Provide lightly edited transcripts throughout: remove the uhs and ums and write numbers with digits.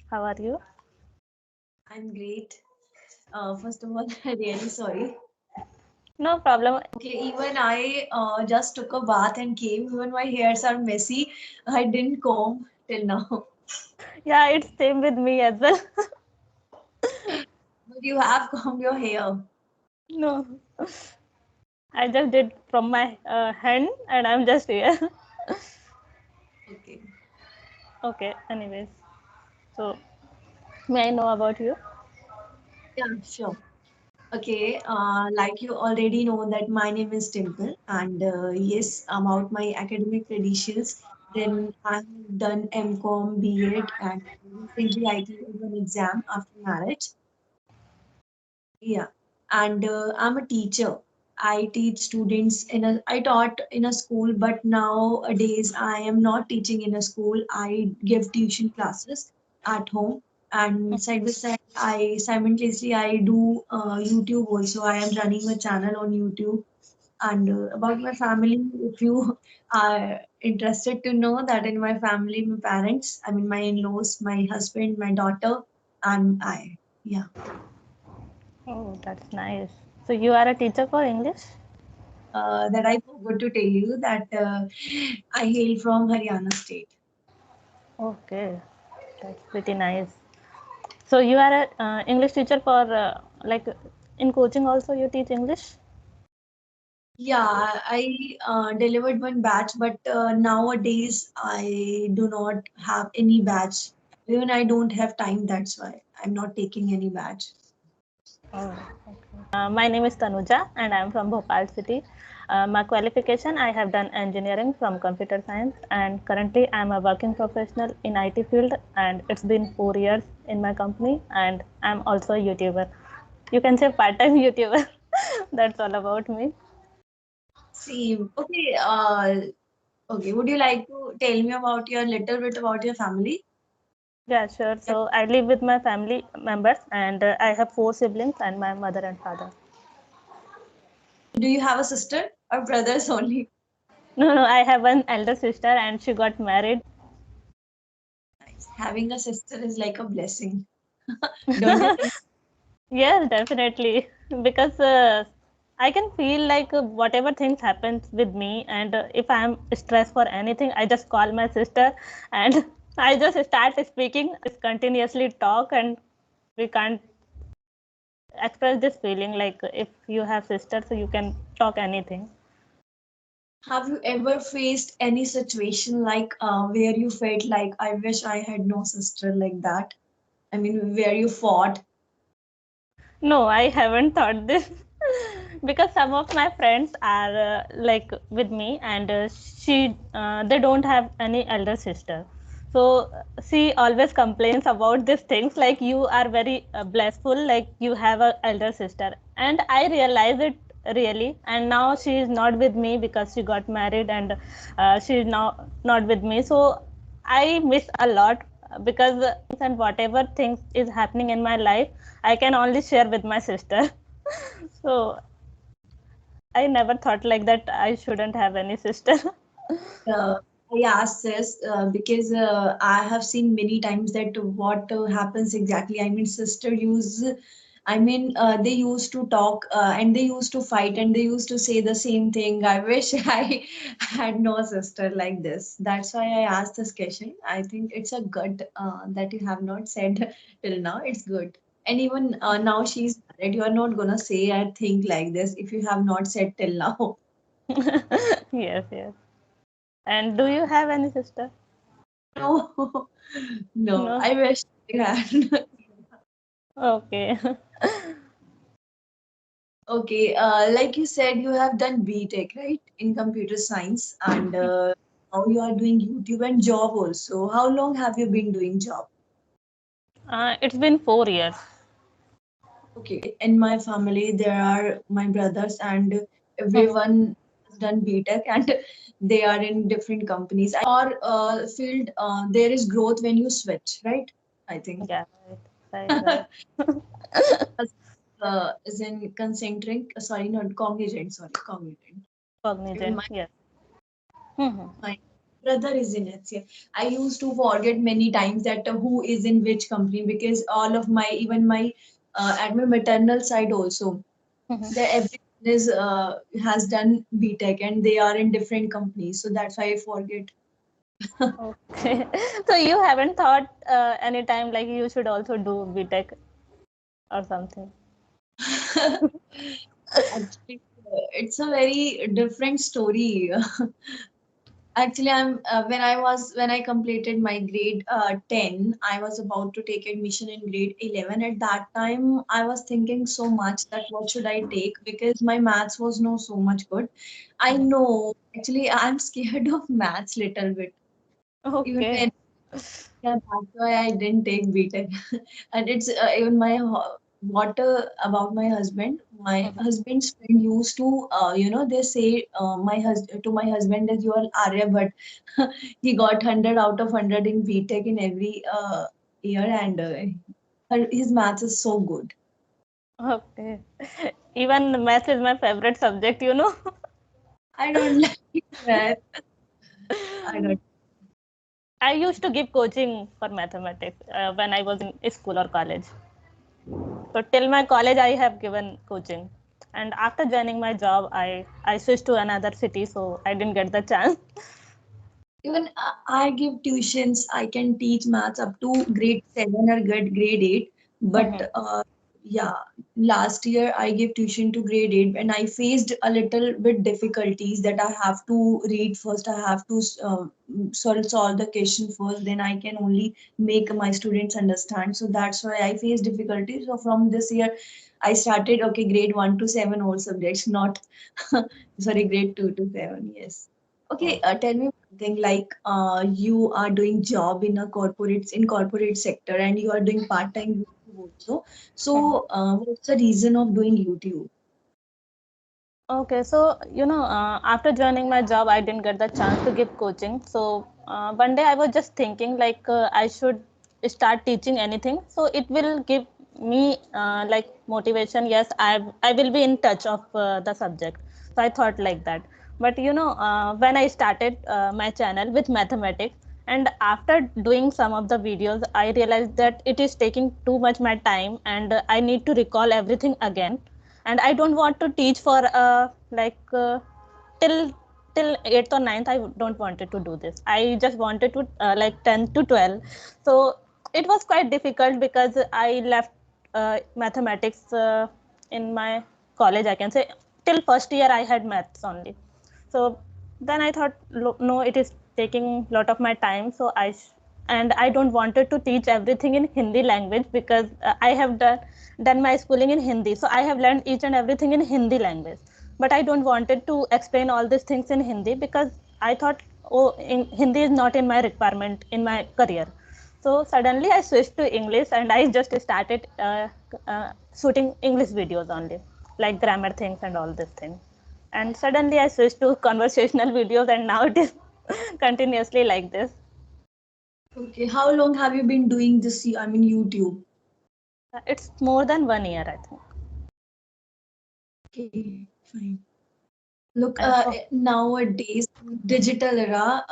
How are you? I'm great. First of all, I'm really sorry. No problem. Okay, even I just took a bath and came. Even my hairs are messy. I didn't comb till now. Yeah, it's same with me as well. But you have combed your hair. No, I just did from my hand and I'm just here. Okay. Okay, anyways. So, may I know about you? Yeah, sure. Okay, like you already know that my name is Dimple, and yes, about my academic credentials, then I've done MCom, B.Ed, and recently I cleared one exam after marriage. Yeah, and I'm a teacher. I teach students I taught in a school, but nowadays I am not teaching in a school. I give tuition classes at home, and side by side, I simultaneously I do YouTube also. I am running a channel on YouTube. And about my family, if you are interested to know that in my family, my parents, I mean my in-laws, my husband, my daughter, and I. Yeah. Oh, that's nice. So, you are a teacher for English? That I forgot to tell you that I hail from Haryana state. Okay, that's pretty nice. So, you are a English teacher for like in coaching also you teach English? Yeah, I delivered one batch, but nowadays I do not have any batch. Even I don't have time, that's why I'm not taking any batch. Oh, okay. My name is Tanuja and I am from Bhopal city. My qualification I have done engineering from computer science and currently I am a working professional in IT field and it's been 4 years in my company and I'm also a YouTuber. You can say part-time YouTuber. That's all about me. See, okay, okay. Would you like to tell me about your little bit about your family? Yeah, sure. So I live with my family members and I have 4 siblings and my mother and father. Do you have a sister or brothers only? No, no, I have one elder sister and she got married. Nice. Having a sister is like a blessing. Don't you think? Yes, definitely. Because I can feel like whatever things happens with me, and if I'm stressed for anything, I just call my sister, and I just start speaking. Continuously talk, and we can't express this feeling. Like if you have sisters, so you can talk anything. Have you ever faced any situation like where you felt like I wish I had no sister like that? I mean, where you fought? No, I haven't thought this because some of my friends are like with me, and they don't have any elder sister. So she always complains about these things like you are very blissful, like you have a elder sister, and I realize it really. And now she is not with me because she got married, and she is now not with me. So I miss a lot because and whatever things is happening in my life, I can only share with my sister. So I never thought like that I shouldn't have any sister. I asked this because I have seen many times that what happens exactly. I mean, sister use, I mean, they used to talk and they used to fight and they used to say the same thing. I wish I had no sister like this. That's why I asked this question. I think it's a good that you have not said till now. It's good. And even now she's married. You are not gonna say I think like this if you have not said till now. Yes, yes. And do you have any sister? No, no, No. I wish I had. Okay. Okay, like you said, you have done BTech, right, in computer science, and now you are doing YouTube and job also. How long have you been doing job? It's been 4 years. Okay, in my family, there are my brothers, and Mhm. everyone has done BTech, and they are in different companies. Your field, there is growth when you switch, right? I think. Yeah, right, right. Is in concentric, not congruent, sorry, congruent. Even Cognizant, yes. Mhm. my brother is in HCL. I used to forget many times that who is in which company, because all of my, even my at my maternal side also, Mhm. that everyone is has done BTech and they are in different companies. So that's why I forget. Okay. So you haven't thought any time like you should also do BTech or something? Actually, it's a very different story. Actually, when I completed my grade 10, I was about to take admission in grade 11. At that time, I was thinking so much that what should I take, because my maths was no so much good. I Mhm. know, actually, I'm scared of maths little bit. Even Okay. when, yeah, that's why I didn't take BTech. And it's even my what about my husband. My Mhm. husband's friend used to, they say to my husband that you are Arya, but he got 100 out of 100 in BTech in every year, and his maths is so good. Okay. Even math is my favorite subject, you know. I don't like math. I don't. I used to give coaching for mathematics when I was in school or college. So till my college, I have given coaching, and after joining my job, I switched to another city, so I didn't get the chance. Even I give tuitions. I can teach maths up to grade 7 or grade 8. But Mhm. yeah, last year I gave tuition to grade 8, and I faced a little bit difficulties that I have to read first. I have to solve the question first. Then I can only make my students understand. So that's why I face difficulties. So from this year, I started, okay, grade 1 to 7 all subjects, not sorry, grade 2 to 7. Yes. Okay, Oh. tell me one thing, like you are doing job in a corporate sector, and you are doing part-time YouTube also. Mhm. So, what's the reason of doing YouTube? Okay, so after joining my job, I didn't get the chance to give coaching. So one day I was just thinking like I should start teaching anything. So it will give me like motivation. Yes, I will be in touch of the subject. So I thought like that. But when I started my channel with mathematics, and after doing some of the videos, I realized that it is taking too much my time, and I need to recall everything again, and I don't want to teach for like till till 8th or ninth. I don't wanted to do this. I just wanted to like 10 to 12. So it was quite difficult because I left mathematics in my college, I can say. Till first year I had maths only. So then I thought, no, it is taking a lot of my time. So and I don't wanted to teach everything in Hindi language, because I have done my schooling in Hindi, so I have learned each and everything in Hindi language. But I don't wanted to explain all these things in Hindi, because I thought, oh, Hindi is not in my requirement in my career. So suddenly I switched to English, and I just started shooting English videos only, like grammar things and all these things. And suddenly I switched to conversational videos, and now it is continuously like this. Okay, how long have you been doing this? I mean, YouTube. It's more than 1 year, I think. Okay, fine. Look, And for nowadays, digital era,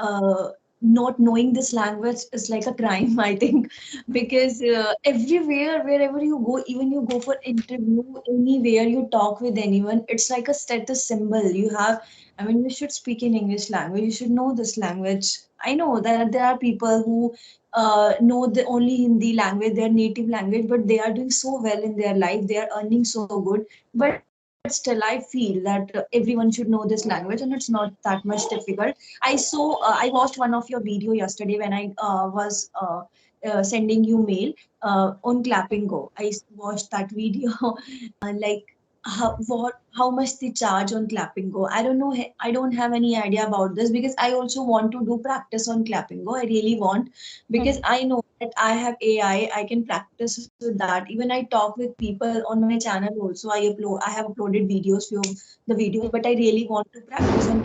not knowing this language is like a crime, I think, because everywhere, wherever you go, even you go for interview, anywhere you talk with anyone, it's like a status symbol. You have, I mean, you should speak in English language. You should know this language. I know that there are people who know the only Hindi language, their native language, but they are doing so well in their life. They are earning so good. But still, I feel that everyone should know this language, and it's not that much difficult. I watched one of your video yesterday when I was sending you mail on Clapingo. I watched that video, like how much they charge on Clapingo. I don't know. I don't have any idea about this, because I also want to do practice on Clapingo. I really want, because Mhm. I know that I have AI. I can practice with that. Even I talk with people on my channel also. I have uploaded videos, few of the videos, but I really want to practice on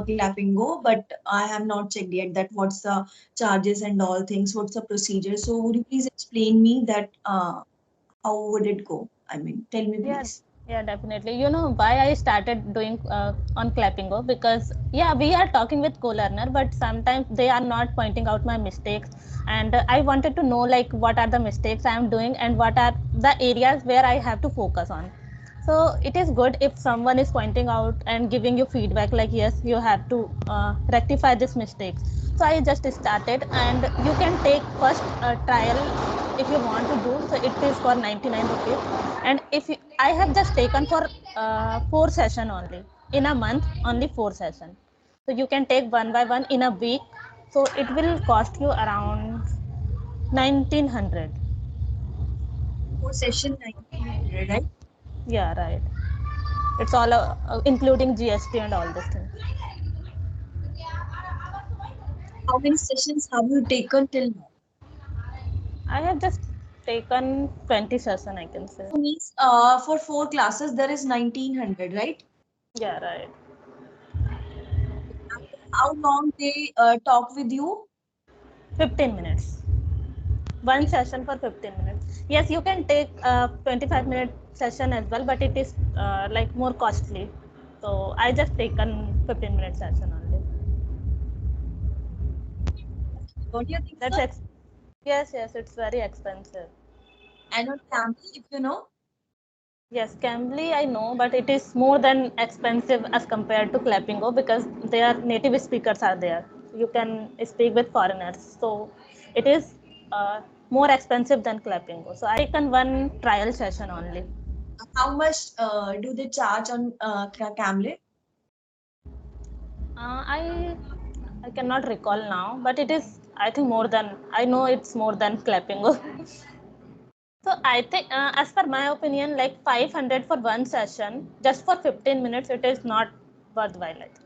Clapingo, but I have not checked yet that what's the charges and all things, what's the procedure. So would you please explain me that how would it go? I mean, tell me Yeah, please. Yeah, definitely. You know why I started doing on Clapingo? Because yeah, we are talking with co-learner, but sometimes they are not pointing out my mistakes, and I wanted to know like what are the mistakes I am doing and what are the areas where I have to focus on. So it is good if someone is pointing out and giving you feedback like yes, you have to rectify this mistakes. So I just started, and you can take first trial if you want to do. So it is for 99 rupees, and if you, I have just taken for 4 session only in a month, only 4 session. So you can take one by one in a week. So it will cost you around 1900. For session 1900, right? Yeah, right. It's all including GST and all this thing. How many sessions have you taken till now? I have just taken 20 session, I can say. So means for 4 classes there is 1900, right? Yeah, right. And how long they talk with you? 15 minutes. One session for 15 minutes. Yes, you can take a 25-minute session as well, but it is like more costly. So I just taken 15-minute session only. Don't you think That's so? yes, yes, it's very expensive. And on family, if you know. Yes, Cambly I know, but it is more than expensive as compared to Clapingo because their native speakers are there. You can speak with foreigners, so it is more expensive than Clapingo. So I taken one trial session only. How much do they charge on Camlet? I cannot recall now, but it is I think more than I know it's more than Clapingo. So I think, as per my opinion, like 500 for one session, just for 15 minutes, it is not worthwhile. I think.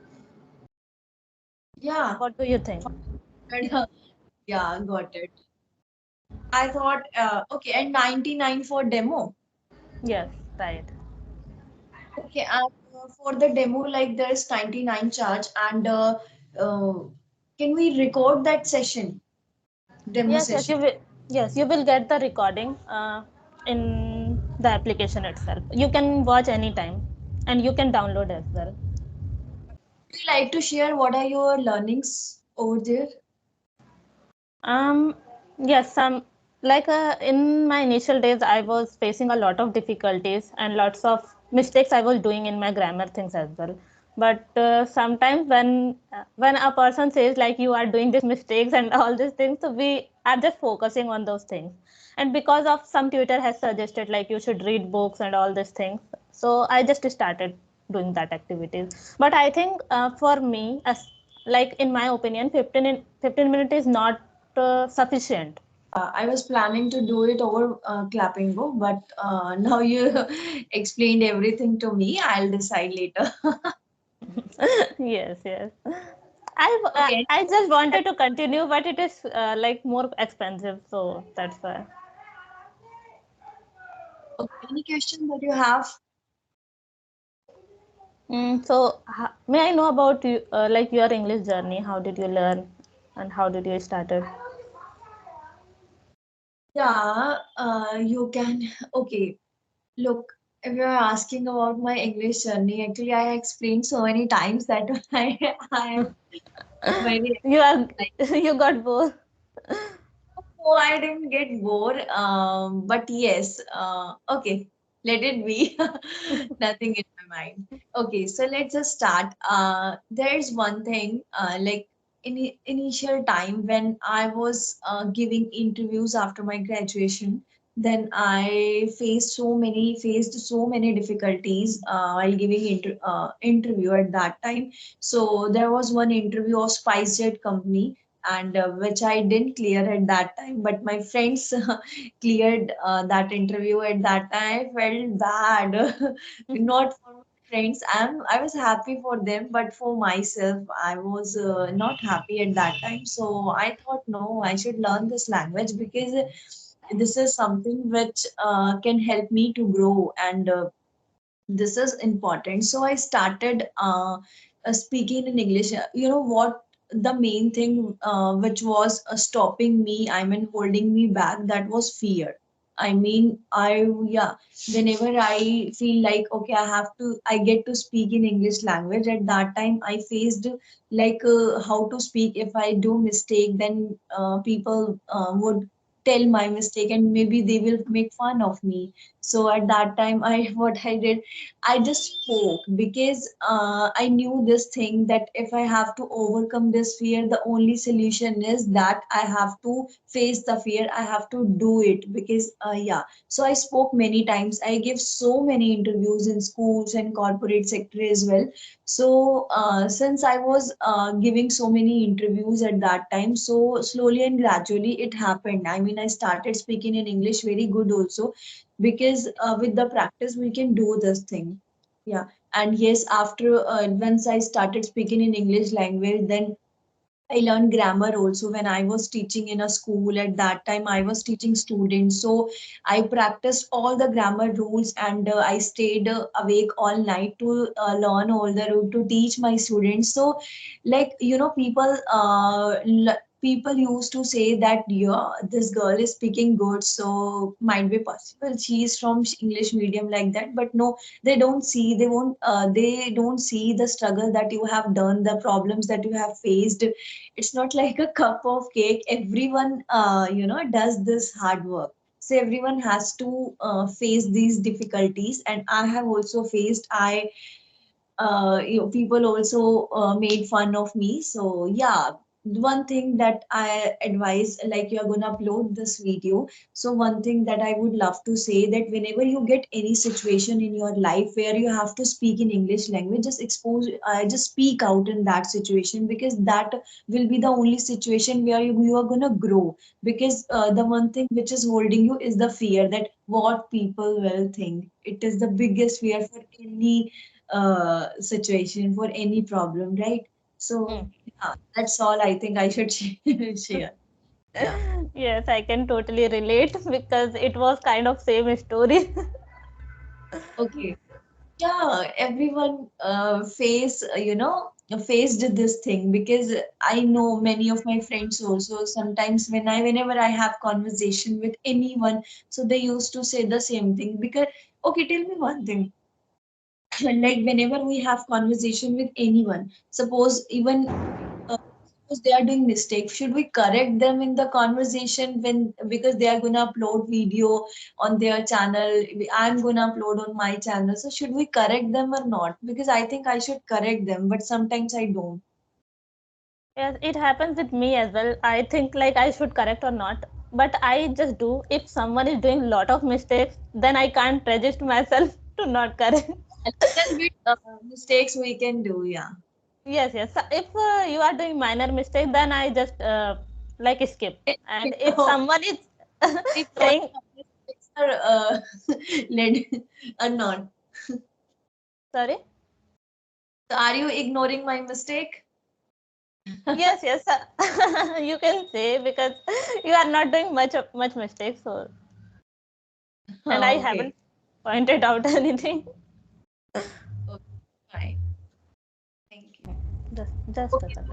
Yeah. What do you think? Yeah, got it. I thought, okay, and 99 for demo. Yes, right. Okay, and for the demo, like there's 99 charge, and uh, can we record that session, demo Yes, yes, session? you will. Yes, you will get the recording in the application itself. You can watch anytime, and you can download as well. Would you like to share what are your learnings over there? Um, yes, like in my initial days, I was facing a lot of difficulties and lots of mistakes I was doing in my grammar things as well. But sometimes when a person says like you are doing these mistakes and all these things, so we are just focusing on those things. And because of some tutor has suggested like you should read books and all these things, so I just started doing that activities. But I think for me, as like in my opinion, 15 minutes is not sufficient. I was planning to do it over Clapingo, but now you explained everything to me. I'll decide later. Yes, yes. Okay. I just wanted to continue, but it is like more expensive, so that's why. Okay. Any question that you have? So may I know about you, like your English journey? How did you learn, and how did you started? Yeah, you can. Okay. Look, if you're asking about my English journey, actually, I explained so many times that I am very You are like, you got bored. oh, I didn't get bored. But yes, okay, let it be. Nothing in my mind. Okay, so let's just start. There's one thing, like in initial time when I was giving interviews after my graduation, then I faced so many difficulties while giving interview at that time. So there was one interview of SpiceJet company, and which I didn't clear at that time. But my friends cleared that interview at that time. I felt bad, not for my friends. I was happy for them, but for myself, I was not happy at that time. So I thought, no, I should learn this language because this is something which can help me to grow, and this is important. So I started speaking in English. You know what, the main thing which was stopping me, I mean holding me back, that was fear. I mean, yeah, whenever I feel like, okay, I get to speak in English language, at that time I faced like how to speak. If I do mistake, then people would tell my mistake and maybe they will make fun of me. So at that time, what I did, I just spoke because I knew this thing that if I have to overcome this fear, the only solution is that I have to face the fear. I have to do it because, yeah. So I spoke many times. I gave so many interviews in schools and corporate sector as well. So since I was giving so many interviews at that time, so slowly and gradually it happened. I mean, I started speaking in English very good also because with the practice we can do this thing. Yeah. And yes, after once I started speaking in English language, then I learned grammar also when I was teaching in a school. At that time, I was teaching students. So I practiced all the grammar rules and I stayed awake all night to learn all the rule to teach my students. So, like, people used to say that, yeah, this girl is speaking good, so might be possible she is from English medium like that. But no, they don't see the struggle that you have done, the problems that you have faced. It's not like a cup of cake. Everyone does this hard work. So everyone has to face these difficulties, and I have also faced. People also made fun of me. So yeah, one thing that I advise, like you're gonna upload this video. So one thing that I would love to say, that whenever you get any situation in your life where you have to speak in English language, just speak out in that situation, because that will be the only situation where you are gonna grow. Because the one thing which is holding you is the fear that what people will think. It is the biggest fear for any situation, for any problem, right? So Hmm. yeah, that's all I think I should share. Yeah. Yes, I can totally relate because it was kind of same story. Okay. Yeah, everyone faced this thing, because I know many of my friends also. Sometimes whenever I have conversation with anyone, so they used to say the same thing. Because, okay, tell me one thing. Like whenever we have conversation with anyone, suppose they are doing mistakes, should we correct them in the conversation, when because they are going to upload video on their channel, I'm going to upload on my channel, so should we correct them or not? Because I think I should correct them, but sometimes I don't. Yes, it happens with me as well. I think like I should correct or not, but I just do. If someone is doing lot of mistakes, then I can't resist myself to not correct. A little bit mistakes we can do, yeah. Yes, yes. So if you are doing minor mistake, then I just like skip. And if Oh, someone is ignoring saying, my mistakes are led or not. sorry. So are you ignoring my mistake? Yes, yes. You can say because you are not doing much mistakes. So, and I Okay. haven't pointed out anything. Okay. Fine. Thank you. Just a Okay, second.